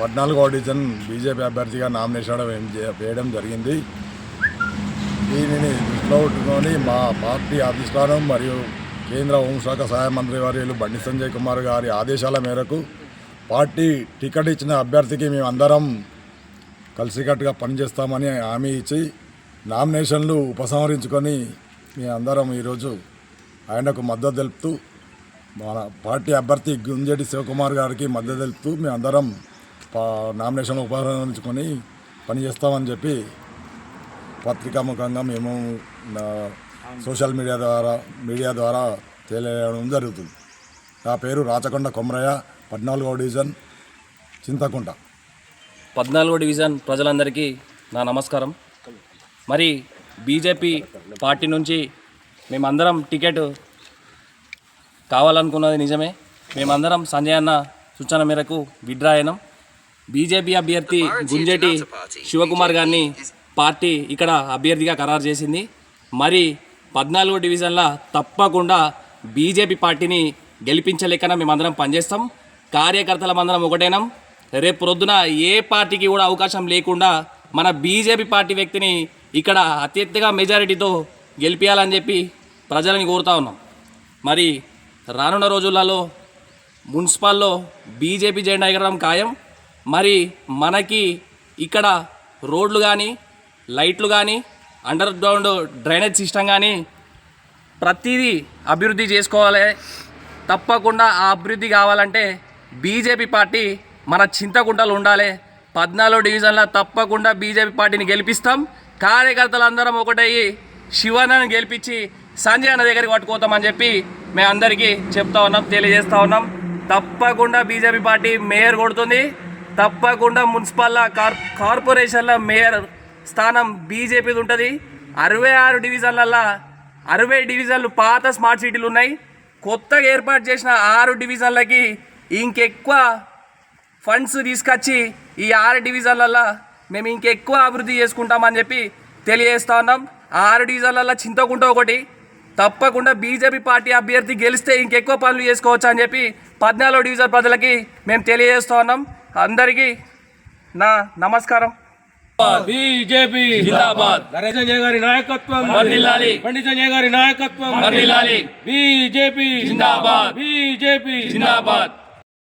14వ division BJP అభ్యర్థిగా nomination వేయడం జరిగింది. దీనిని దృష్టిలో పెట్టుకొని మా పార్టీ అధిష్టానం మరియు కేంద్ర హోంశాఖ సహాయ మంత్రి వర్యులు బండి సంజయ్ కుమార్ గారి ఆదేశాల మేరకు పార్టీ టికెట్ ఇచ్చిన అభ్యర్థికి మేమందరం కలిసికట్టుగా పనిచేస్తామని హామీ ఇచ్చి నామినేషన్లు ఉపసంహరించుకొని మేమందరం ఈరోజు ఆయనకు మద్దతు తెలుపుతూ మన పార్టీ అభ్యర్థి గుంజేటి శివకుమార్ గారికి మద్దతు తెలుపుతూ మేమందరం నామినేషన్లు ఉపసంహరించుకొని పనిచేస్తామని చెప్పి పత్రికాముఖంగా మేము సోషల్ మీడియా ద్వారా తెలియడం జరుగుతుంది. నా పేరు రాచకొండ కొమరయ్య, 14వ డివిజన్ చింతకుంట. 14వ డివిజన్ ప్రజలందరికీ నా నమస్కారం. మరి బీజేపీ పార్టీ నుంచి మేమందరం టికెట్ కావాలనుకున్నది నిజమే. మేమందరం సంజయ్ అన్న సూచన మేరకు విత్డ్రా అయినాం. బీజేపీ అభ్యర్థి గుంజేటి శివకుమార్ గారిని పార్టీ ఇక్కడ అభ్యర్థిగా ఖరారు చేసింది. మరి 14వ డివిజన్లో తప్పకుండా బీజేపీ పార్టీని గెలిపించలేకన మేమందరం పనిచేస్తాం. కార్యకర్తలమందరం ఒకటేనాం. రేపు ప్రొద్దున ఏ పార్టీకి కూడా అవకాశం లేకుండా మన బీజేపీ పార్టీ వ్యక్తిని ఇక్కడ అత్యధిక మెజారిటీతో గెలిపించాలని చెప్పి ప్రజలని కోరుతా ఉన్నాం. మరి రానున్న రోజులలో మున్సిపల్లో బీజేపీ జెండా ఎగరడం ఖాయం. మరి మనకి ఇక్కడ రోడ్లు కానీ, లైట్లు కానీ, అండర్ గ్రౌండ్ డ్రైనేజ్ సిస్టమ్ కానీ ప్రతిదీ అభివృద్ధి చేసుకోవాలి. తప్పకుండా ఆ అభివృద్ధి కావాలంటే బీజేపీ పార్టీ మన చింతకుంటలు ఉండాలి. 14వ డివిజన్లో తప్పకుండా బీజేపీ పార్టీని గెలిపిస్తాం. కార్యకర్తలందరం ఒకటయ్యి శివన్నను గెలిపించి సంజయ్ అన్న దగ్గరికి పట్టుకోతామని చెప్పి మేము అందరికీ చెప్తా ఉన్నాం, తెలియజేస్తూ ఉన్నాం. తప్పకుండా బీజేపీ పార్టీ మేయర్ కొడుతుంది. తప్పకుండా మున్సిపల్ కార్పొరేషన్ల మేయర్ స్థానం బీజేపీది ఉంటుంది. 66 డివిజన్లలో 60 డివిజన్లు పాత స్మార్ట్ సిటీలు ఉన్నాయి. కొత్తగా ఏర్పాటు చేసిన 6 డివిజన్లకి ఇంకెక్కువ ఫండ్స్ తీసుకొచ్చి ఈ 6 డివిజన్లలో మేము ఇంకెక్కువ అభివృద్ధి చేసుకుంటామని చెప్పి తెలియజేస్తూ ఉన్నాం. 6 డివిజన్లలో చింతకుంట ఒకటి. తప్పకుండా బీజేపీ పార్టీ అభ్యర్థి గెలిస్తే ఇంకెక్కువ పనులు చేసుకోవచ్చు అని చెప్పి 14వ డివిజన్ ప్రజలకి మేము తెలియజేస్తూ ఉన్నాం. అందరికీ నా నమస్కారం. బీజేపీ జిందాబాద్. నరేంద్ర సంజయ్ గారి నాయకత్వం వర్ధిల్లాలి. పండిత సంజయ్ గారి నాయకత్వం వర్ధిల్లాలి. బీజేపీ జిందాబాద్. బీజేపీ జిందాబాద్.